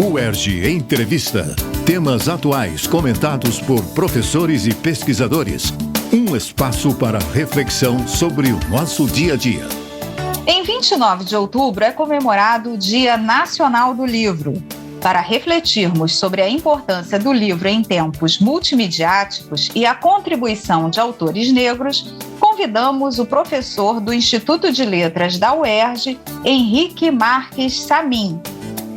UERJ Entrevista. Temas atuais comentados por professores e pesquisadores. Um espaço para reflexão sobre o nosso dia a dia. Em 29 de outubro é comemorado o Dia Nacional do Livro. Para refletirmos sobre a importância do livro em tempos multimediáticos e a contribuição de autores negros, convidamos o professor do Instituto de Letras da UERJ, Henrique Marques Samin.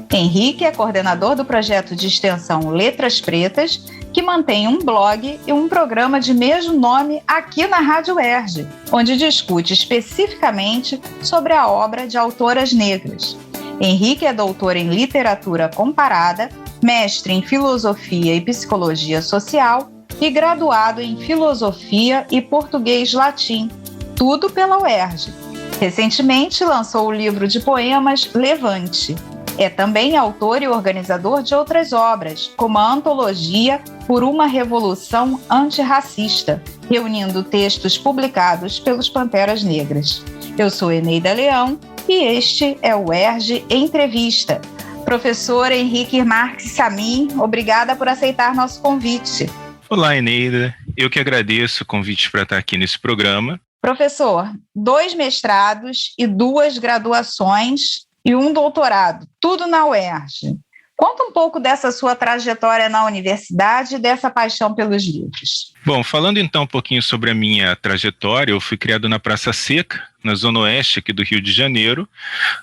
Henrique é coordenador do projeto de extensão Letras Pretas, que mantém um blog e um programa de mesmo nome aqui na Rádio UERJ, onde discute especificamente sobre a obra de autoras negras. Henrique é doutor em literatura comparada, mestre em filosofia e psicologia social e graduado em filosofia e português latim, tudo pela UERJ. Recentemente lançou o livro de poemas Levante. É também autor e organizador de outras obras, como a antologia Por uma Revolução Antirracista, reunindo textos publicados pelos Panteras Negras. Eu sou Eneida Leão e este é o UERJ Entrevista. Professor Henrique Marques Samin, obrigada por aceitar nosso convite. Olá, Eneida. Eu que agradeço o convite para estar aqui nesse programa. Professor, 2 mestrados e 2 graduações e um doutorado, tudo na UERJ. Conta um pouco dessa sua trajetória na universidade e dessa paixão pelos livros. Bom, falando então um pouquinho sobre a minha trajetória, eu fui criado na Praça Seca, na Zona Oeste aqui do Rio de Janeiro,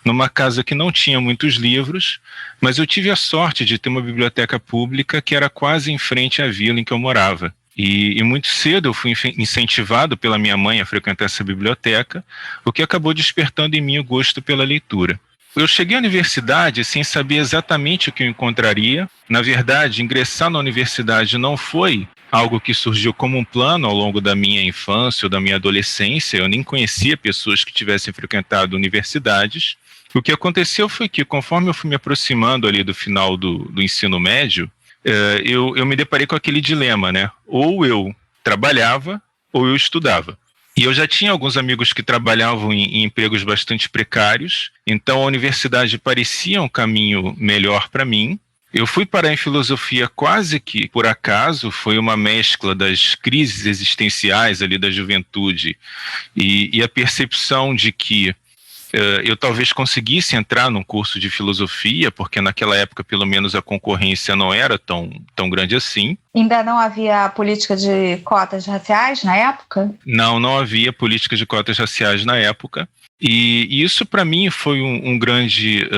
numa casa que não tinha muitos livros, mas eu tive a sorte de ter uma biblioteca pública que era quase em frente à vila em que eu morava. E muito cedo eu fui incentivado pela minha mãe a frequentar essa biblioteca, o que acabou despertando em mim o gosto pela leitura. Eu cheguei à universidade sem saber exatamente o que eu encontraria. Na verdade, ingressar na universidade não foi algo que surgiu como um plano ao longo da minha infância ou da minha adolescência. Eu nem conhecia pessoas que tivessem frequentado universidades. O que aconteceu foi que, conforme eu fui me aproximando ali do final do ensino médio, eu me deparei com aquele dilema, né? Ou eu trabalhava ou eu estudava. E eu já tinha alguns amigos que trabalhavam em empregos bastante precários, então a universidade parecia um caminho melhor para mim. Eu fui parar em filosofia quase que por acaso, foi uma mescla das crises existenciais ali da juventude e a percepção de que eu talvez conseguisse entrar num curso de filosofia, porque naquela época, pelo menos, a concorrência não era tão grande assim. Ainda não havia política de cotas raciais na época? Não havia política de cotas raciais na época. E isso, para mim, foi um grande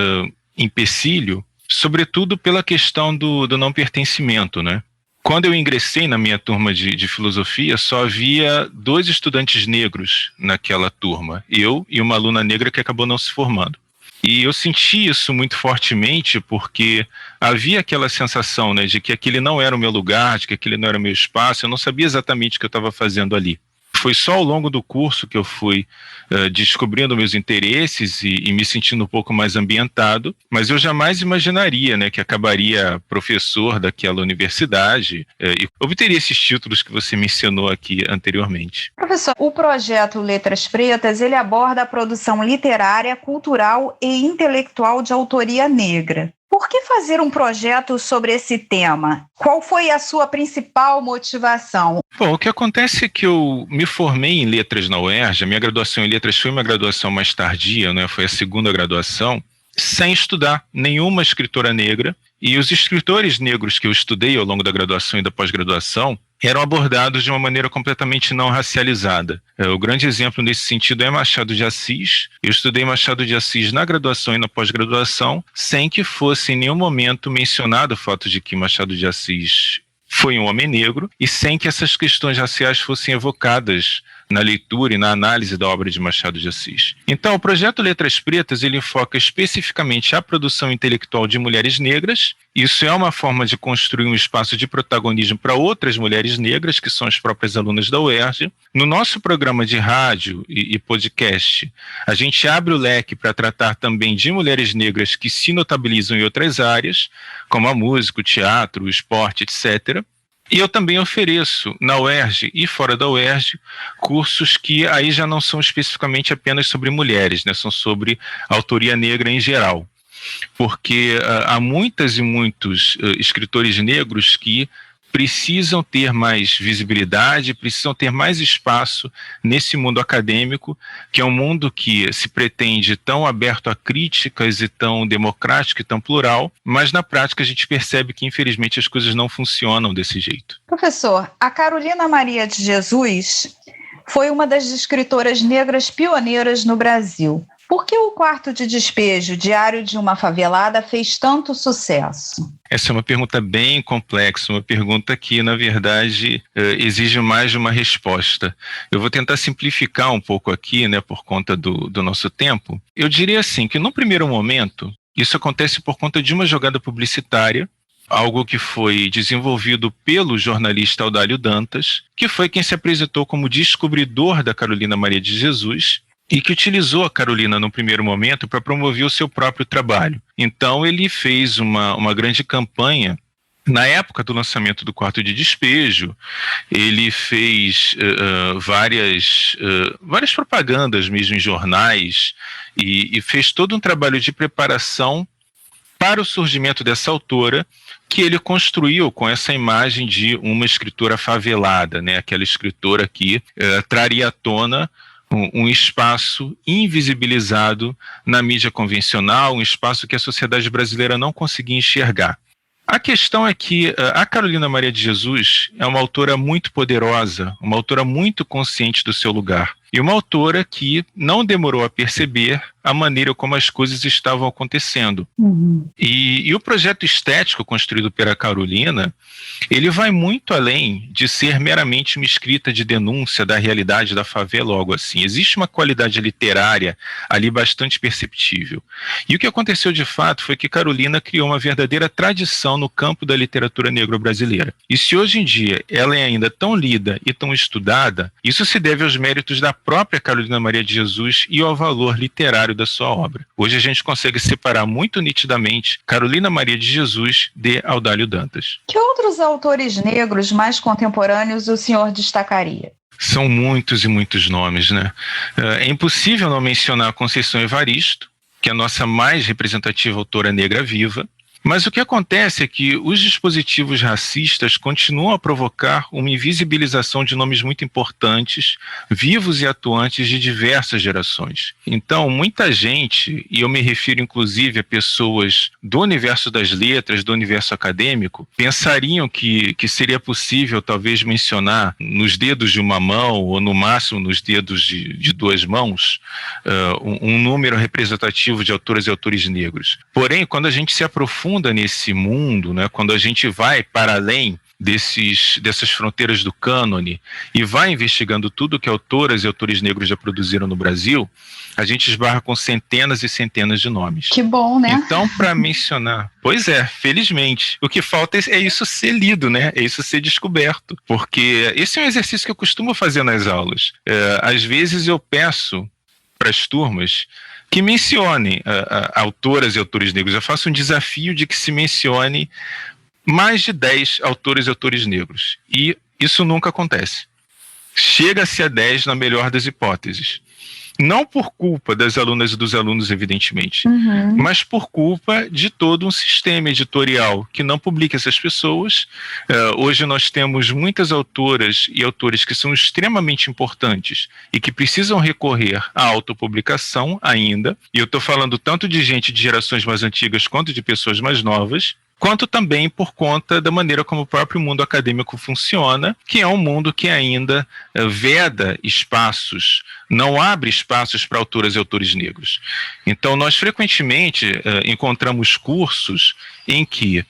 empecilho, sobretudo pela questão do não pertencimento, né? Quando eu ingressei na minha turma de filosofia, só havia 2 estudantes negros naquela turma, eu e uma aluna negra que acabou não se formando. E eu senti isso muito fortemente porque havia aquela sensação, né, de que aquele não era o meu lugar, de que aquele não era o meu espaço, eu não sabia exatamente o que eu estava fazendo ali. Foi só ao longo do curso que eu fui descobrindo meus interesses e me sentindo um pouco mais ambientado, mas eu jamais imaginaria, né, que acabaria professor daquela universidade e obteria esses títulos que você mencionou aqui anteriormente. Professor, o projeto Letras Pretas, ele aborda a produção literária, cultural e intelectual de autoria negra. Por que fazer um projeto sobre esse tema? Qual foi a sua principal motivação? Bom, o que acontece é que eu me formei em letras na UERJ, a minha graduação em letras foi uma graduação mais tardia, né? Foi a segunda graduação, sem estudar nenhuma escritora negra, e os escritores negros que eu estudei ao longo da graduação e da pós-graduação eram abordados de uma maneira completamente não racializada. O grande exemplo nesse sentido é Machado de Assis. Eu estudei Machado de Assis na graduação e na pós-graduação, sem que fosse em nenhum momento mencionado o fato de que Machado de Assis foi um homem negro e sem que essas questões raciais fossem evocadas na leitura e na análise da obra de Machado de Assis. Então, o projeto Letras Pretas, ele enfoca especificamente a produção intelectual de mulheres negras. Isso é uma forma de construir um espaço de protagonismo para outras mulheres negras, que são as próprias alunas da UERJ. No nosso programa de rádio e podcast, a gente abre o leque para tratar também de mulheres negras que se notabilizam em outras áreas, como a música, o teatro, o esporte, etc. E eu também ofereço na UERJ e fora da UERJ cursos que aí já não são especificamente apenas sobre mulheres, né? São sobre autoria negra em geral. porque há muitas e muitos escritores negros que precisam ter mais visibilidade, precisam ter mais espaço nesse mundo acadêmico, que é um mundo que se pretende tão aberto a críticas e tão democrático e tão plural, mas na prática a gente percebe que infelizmente as coisas não funcionam desse jeito. Professor, a Carolina Maria de Jesus foi uma das escritoras negras pioneiras no Brasil. Por que o Quarto de Despejo, Diário de uma Favelada, fez tanto sucesso? Essa é uma pergunta bem complexa, uma pergunta que, na verdade, exige mais de uma resposta. Eu vou tentar simplificar um pouco aqui, né, por conta do nosso tempo. Eu diria assim, que no primeiro momento, isso acontece por conta de uma jogada publicitária, algo que foi desenvolvido pelo jornalista Audálio Dantas, que foi quem se apresentou como descobridor da Carolina Maria de Jesus, e que utilizou a Carolina no primeiro momento para promover o seu próprio trabalho. Então ele fez uma grande campanha. Na época do lançamento do Quarto de Despejo, ele fez várias propagandas mesmo em jornais e fez todo um trabalho de preparação para o surgimento dessa autora, que ele construiu com essa imagem de uma escritora favelada, né? Aquela escritora que traria à tona um espaço invisibilizado na mídia convencional, um espaço que a sociedade brasileira não conseguia enxergar. A questão é que a Carolina Maria de Jesus é uma autora muito poderosa, uma autora muito consciente do seu lugar, e uma autora que não demorou a perceber a maneira como as coisas estavam acontecendo. Uhum. E o projeto estético construído pela Carolina, ele vai muito além de ser meramente uma escrita de denúncia da realidade da favela ou algo assim. Existe uma qualidade literária ali bastante perceptível. E o que aconteceu de fato foi que Carolina criou uma verdadeira tradição no campo da literatura negro-brasileira. E se hoje em dia ela é ainda tão lida e tão estudada, isso se deve aos méritos da própria Carolina Maria de Jesus e ao valor literário da sua obra. Hoje a gente consegue separar muito nitidamente Carolina Maria de Jesus de Audálio Dantas. Que outros autores negros mais contemporâneos o senhor destacaria? São muitos e muitos nomes, né? É impossível não mencionar a Conceição Evaristo, que é a nossa mais representativa autora negra viva. Mas o que acontece é que os dispositivos racistas continuam a provocar uma invisibilização de nomes muito importantes, vivos e atuantes de diversas gerações. Então, muita gente, e eu me refiro inclusive a pessoas do universo das letras, do universo acadêmico, pensariam que seria possível talvez mencionar nos dedos de uma mão, ou no máximo nos dedos de duas mãos, um número representativo de autoras e autores negros. Porém, quando a gente se aprofunda nesse mundo, né, quando a gente vai para além dessas fronteiras do cânone e vai investigando tudo que autoras e autores negros já produziram no Brasil, a gente esbarra com centenas e centenas de nomes. Que bom, né? Então, para mencionar... Pois é, felizmente. O que falta é isso ser lido, né? É isso ser descoberto. Porque esse é um exercício que eu costumo fazer nas aulas. Às vezes eu peço para as turmas que mencionem autoras e autores negros. Eu faço um desafio de que se mencione mais de 10 autores e autores negros. E isso nunca acontece. Chega-se a 10 na melhor das hipóteses. Não por culpa das alunas e dos alunos, evidentemente, mas por culpa de todo um sistema editorial que não publica essas pessoas. Hoje nós temos muitas autoras e autores que são extremamente importantes e que precisam recorrer à autopublicação ainda, e eu estou falando tanto de gente de gerações mais antigas quanto de pessoas mais novas, quanto também por conta da maneira como o próprio mundo acadêmico funciona, que é um mundo que ainda veda espaços, não abre espaços para autoras e autores negros. Então, nós frequentemente encontramos cursos em que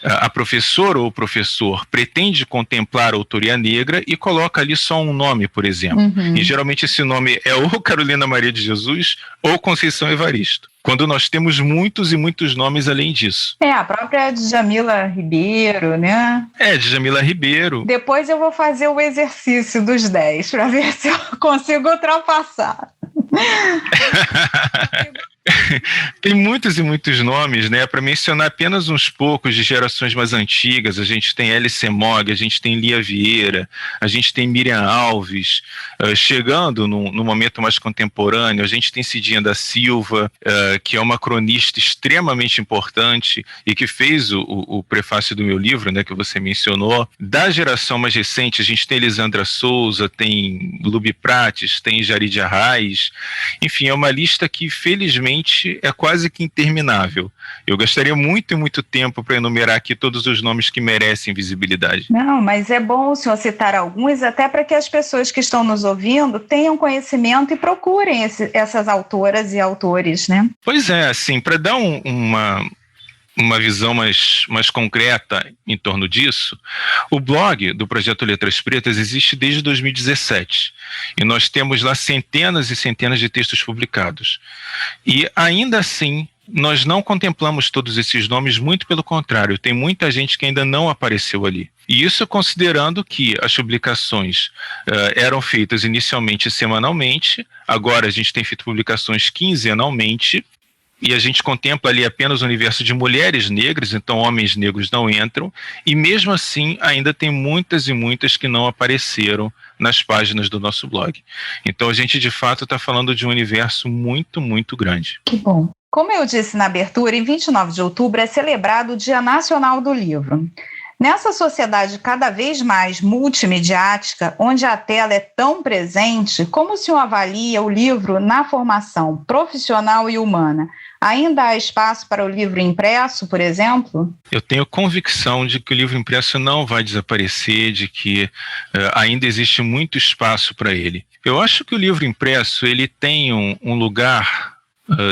a professora ou o professor pretende contemplar a autoria negra e coloca ali só um nome, por exemplo. E geralmente esse nome é ou Carolina Maria de Jesus ou Conceição Evaristo, quando nós temos muitos e muitos nomes além disso. A própria Djamila Ribeiro, né? Djamila Ribeiro. Depois eu vou fazer o exercício dos 10 para ver se eu consigo ultrapassar. Tem muitos e muitos nomes, né? Para mencionar apenas uns poucos de gerações mais antigas, a gente tem L.C. Mogg, a gente tem Lia Vieira, a gente tem Miriam Alves. Chegando no momento mais contemporâneo, a gente tem Cidinha da Silva, que é uma cronista extremamente importante e que fez o prefácio do meu livro, né, que você mencionou. Da geração mais recente, a gente tem Elisandra Souza, tem Lubi Prates, tem Jarid Arraes. Enfim, é uma lista que, felizmente, é quase que interminável. Eu gastaria muito e muito tempo para enumerar aqui todos os nomes que merecem visibilidade. Não, mas é bom o senhor citar alguns, até para que as pessoas que estão nos ouvindo tenham conhecimento e procurem essas autoras e autores, né? Pois é, assim, para dar uma visão mais concreta em torno disso, o blog do Projeto Letras Pretas existe desde 2017 e nós temos lá centenas e centenas de textos publicados. E ainda assim, nós não contemplamos todos esses nomes, muito pelo contrário, tem muita gente que ainda não apareceu ali. E isso considerando que as publicações eram feitas inicialmente semanalmente, agora a gente tem feito publicações quinzenalmente, e a gente contempla ali apenas o universo de mulheres negras, então homens negros não entram, e mesmo assim ainda tem muitas e muitas que não apareceram nas páginas do nosso blog. Então a gente de fato está falando de um universo muito, muito grande. Que bom. Como eu disse na abertura, em 29 de outubro é celebrado o Dia Nacional do Livro. Nessa sociedade cada vez mais multimediática, onde a tela é tão presente, como o senhor avalia o livro na formação profissional e humana? Ainda há espaço para o livro impresso, por exemplo? Eu tenho convicção de que o livro impresso não vai desaparecer, de que ainda existe muito espaço para ele. Eu acho que o livro impresso ele tem um lugar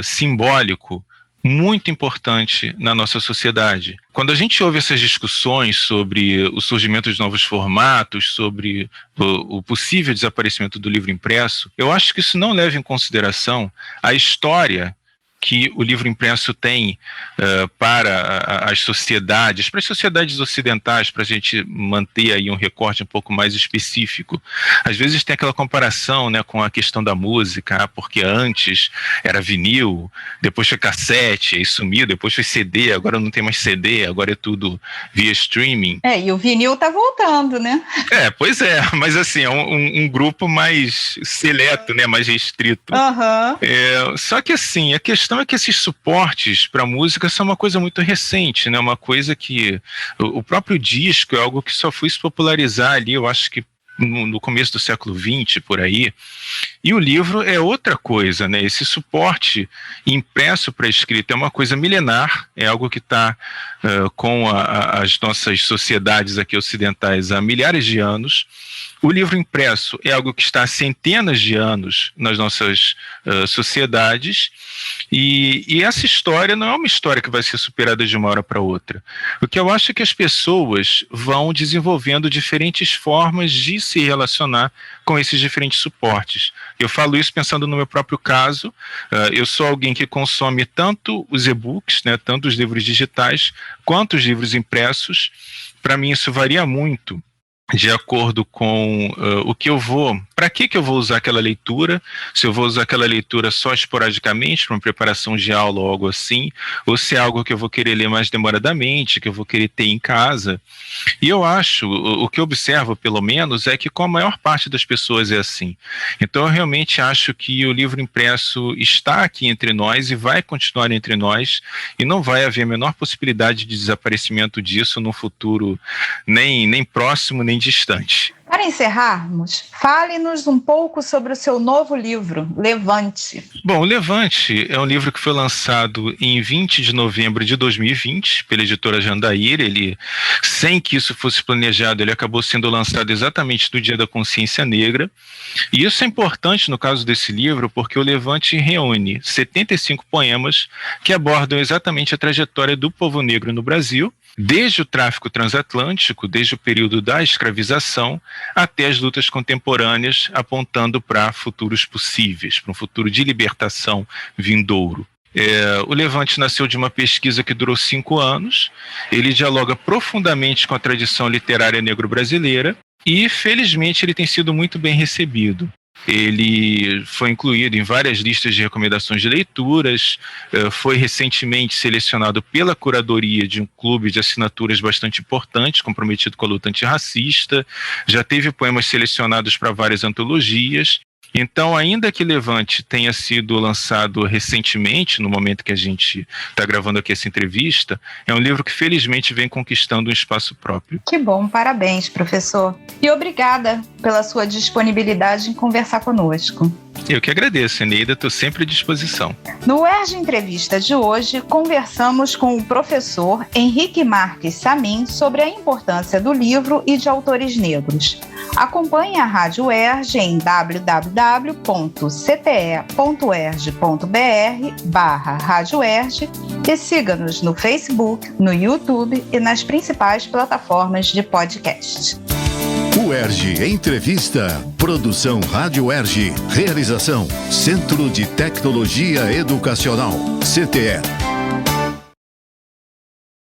simbólico muito importante na nossa sociedade. Quando a gente ouve essas discussões sobre o surgimento de novos formatos, sobre o possível desaparecimento do livro impresso, eu acho que isso não leva em consideração a história que o livro impresso tem para as sociedades ocidentais, para a gente manter aí um recorte um pouco mais específico. Às vezes tem aquela comparação, né, com a questão da música, porque antes era vinil, depois foi cassete, aí sumiu, depois foi CD, agora não tem mais CD, agora é tudo via streaming. E o vinil tá voltando, né? Pois é, mas assim, é um grupo mais seleto, né, mais restrito. Uhum. Só que assim, a questão é que esses suportes para música são uma coisa muito recente, né? Uma coisa que o próprio disco é algo que só foi se popularizar ali, eu acho que no começo do século XX, por aí. E o livro é outra coisa, né? Esse suporte impresso para escrita é uma coisa milenar, é algo que está com as nossas sociedades aqui ocidentais há milhares de anos. O livro impresso é algo que está há centenas de anos nas nossas sociedades, e essa história não é uma história que vai ser superada de uma hora para outra. O que eu acho é que as pessoas vão desenvolvendo diferentes formas de se relacionar com esses diferentes suportes. Eu falo isso pensando no meu próprio caso. Eu sou alguém que consome tanto os e-books, né, tanto os livros digitais, quanto os livros impressos. Para mim isso varia muito de acordo com o que eu vou, para que eu vou usar aquela leitura, se eu vou usar aquela leitura só esporadicamente, para uma preparação de aula ou algo assim, ou se é algo que eu vou querer ler mais demoradamente, que eu vou querer ter em casa. E eu acho, o que eu observo pelo menos, é que com a maior parte das pessoas é assim. Então eu realmente acho que o livro impresso está aqui entre nós e vai continuar entre nós, e não vai haver a menor possibilidade de desaparecimento disso no futuro, nem próximo, nem distante. Para encerrarmos, fale-nos um pouco sobre o seu novo livro, Levante. Bom, o Levante é um livro que foi lançado em 20 de novembro de 2020 pela editora Jandaíra. Ele, sem que isso fosse planejado, ele acabou sendo lançado exatamente no Dia da Consciência Negra. E isso é importante no caso desse livro, porque o Levante reúne 75 poemas que abordam exatamente a trajetória do povo negro no Brasil, desde o tráfico transatlântico, desde o período da escravização, até as lutas contemporâneas, apontando para futuros possíveis, para um futuro de libertação vindouro. O Levante nasceu de uma pesquisa que durou 5 anos, ele dialoga profundamente com a tradição literária negro-brasileira e, felizmente, ele tem sido muito bem recebido. Ele foi incluído em várias listas de recomendações de leituras, foi recentemente selecionado pela curadoria de um clube de assinaturas bastante importante, comprometido com a luta antirracista, já teve poemas selecionados para várias antologias. Então, ainda que Levante tenha sido lançado recentemente, no momento que a gente está gravando aqui essa entrevista, é um livro que felizmente vem conquistando um espaço próprio. Que bom, parabéns, professor. E obrigada pela sua disponibilidade em conversar conosco. Eu que agradeço, Eneida, estou sempre à disposição. No UERJ Entrevista de hoje, conversamos com o professor Henrique Marques Samin sobre a importância do livro e de autores negros. Acompanhe a Rádio UERJ em www.cte.uerj.br/Rádio UERJ e siga-nos no Facebook, no YouTube e nas principais plataformas de podcast. UERJ Entrevista. Produção Rádio UERJ. Realização Centro de Tecnologia Educacional, CTE.